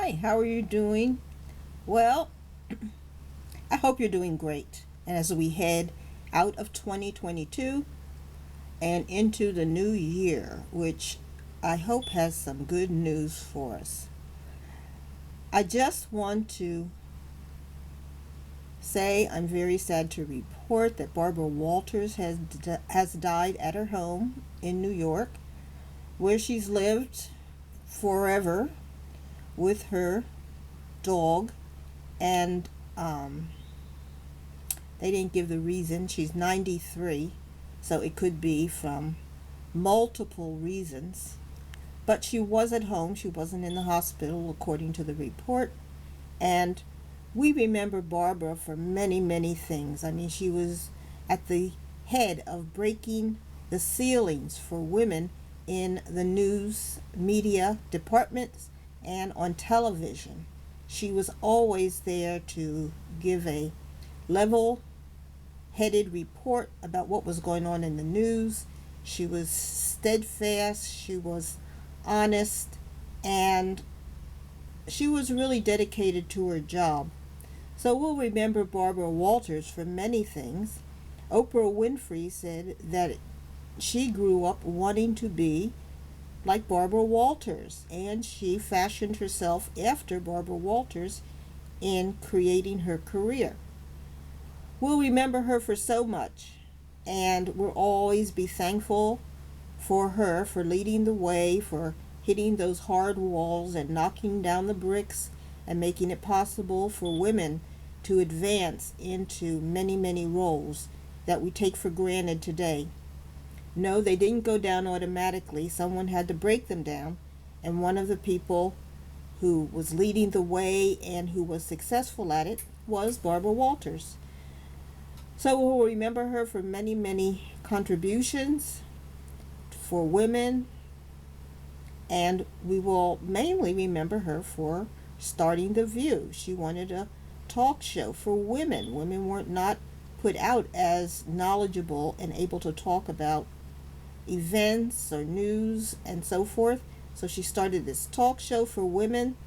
Hi, how are you doing? Well, I hope you're doing great. And as we head out of 2022 and into the new year, which I hope has some good news for us, I just want to say I'm very sad to report that Barbara Walters has died at her home in New York, where she's lived forever with her dog, and they didn't give the reason. She's 93, so it could be from multiple reasons. But she was at home. She wasn't in the hospital, according to the report. And we remember Barbara for many, many things. I mean, she was at the head of breaking the ceilings for women in the news media departments and on television. She was always there to give a level headed report about what was going on in the news. She was steadfast, she was honest, and she was really dedicated to her job. So we'll remember Barbara Walters for many things. Oprah Winfrey said that she grew up wanting to be like Barbara Walters, and she fashioned herself after Barbara Walters in creating her career. We'll remember her for so much, and we'll always be thankful for her for leading the way, for hitting those hard walls and knocking down the bricks and making it possible for women to advance into many, many roles that we take for granted today. No, they didn't go down automatically. Someone had to break them down, and one of the people who was leading the way and who was successful at it was Barbara Walters. So we'll remember her for many, many contributions for women, and we will mainly remember her for starting The View. She wanted a talk show for women. Women weren't not put out as knowledgeable and able to talk about events or news and so forth. So she started this talk show for women,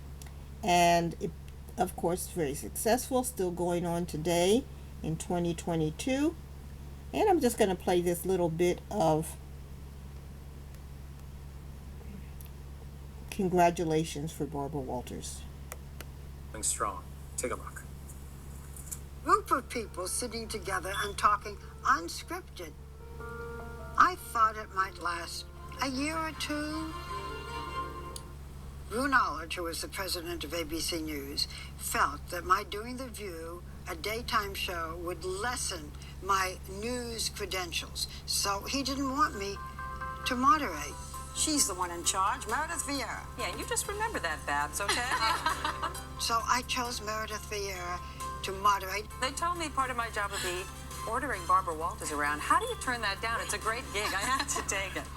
and it, of course, very successful, still going on today in 2022. And I'm just going to play this little bit of congratulations for Barbara Walters. Strong. Take a look. Group of people sitting together and talking unscripted. I thought it might last a year or two. Rue Knowledge, who was the president of ABC News, felt that my doing The View, a daytime show, would lessen my news credentials. So he didn't want me to moderate. She's the one in charge, Meredith Vieira. Yeah, you just remember that, Babs, okay? So I chose Meredith Vieira to moderate. They told me part of my job would be ordering Barbara Walters around. How do you turn that down? It's a great gig. I have to take it.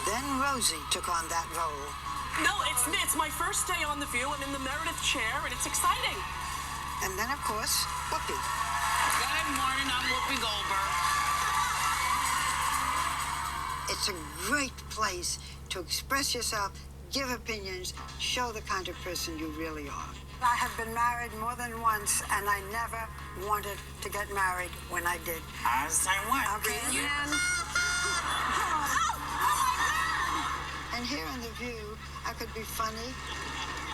Then Rosie took on that role. No, it's my first day on The View. I'm in the Meredith chair, and it's exciting. And then, of course, Whoopi. Good morning, I'm Whoopi Goldberg. It's a great place to express yourself, give opinions, show the kind of person you really are. I have been married more than once, and I never wanted to get married when I did. I was the same way. And here in The View, I could be funny.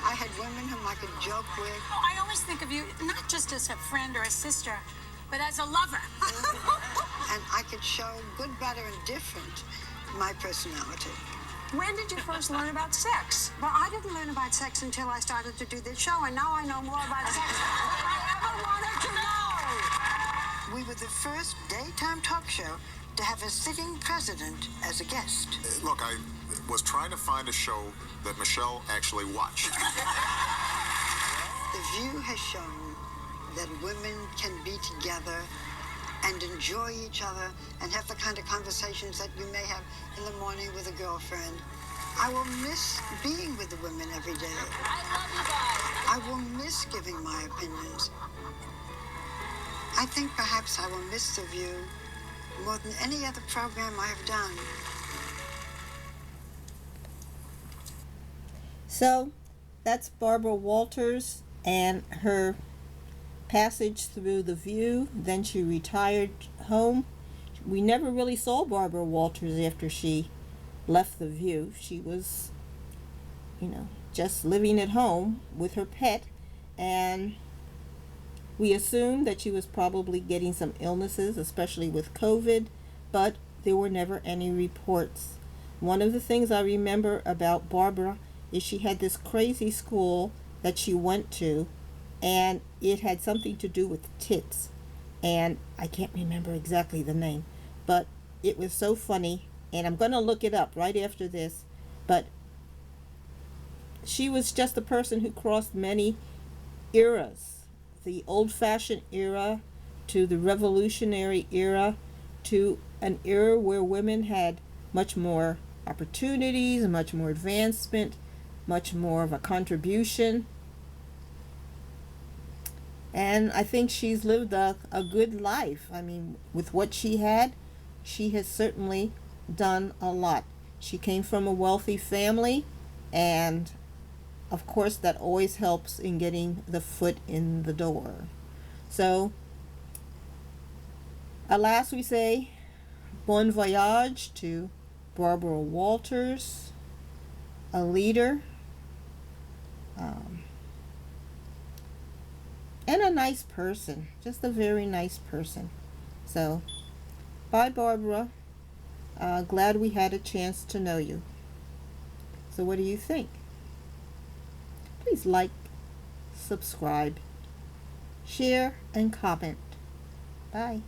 I had women whom I could joke with. Oh, I always think of you not just as a friend or a sister, but as a lover. And I could show good, bad, or indifferent my personality. When did you first learn about sex? Well, I didn't learn about sex until I started to do this show, and now I know more about sex than I ever wanted to know. We were the first daytime talk show to have a sitting president as a guest. Look, I was trying to find a show that Michelle actually watched. The View has shown that women can be together and enjoy each other and have the kind of conversations that you may have in the morning with a girlfriend. I will miss being with the women every day. I love you guys. I will miss giving my opinions. I think perhaps I will miss The View more than any other program I have done. So that's Barbara Walters and her passage through The View. Then she retired home. We never really saw Barbara Walters after she left The View. She was, just living at home with her pet, and we assumed that she was probably getting some illnesses, especially with COVID, but there were never any reports. One of the things I remember about Barbara is she had this crazy school that she went to, and it had something to do with tits, and I can't remember exactly the name, but it was so funny, and I'm going to look it up right after this. But she was just a person who crossed many eras, the old-fashioned era to the revolutionary era to an era where women had much more opportunities, much more advancement, much more of a contribution. And I think she's lived a good life. I mean, with what she had, she has certainly done a lot. She came from a wealthy family, and of course that always helps in getting the foot in the door. So, alas, we say bon voyage to Barbara Walters, a leader, and a nice person, just a very nice person. So, bye, Barbara. Glad we had a chance to know you. So what do you think? Please like, subscribe, share, and comment. Bye.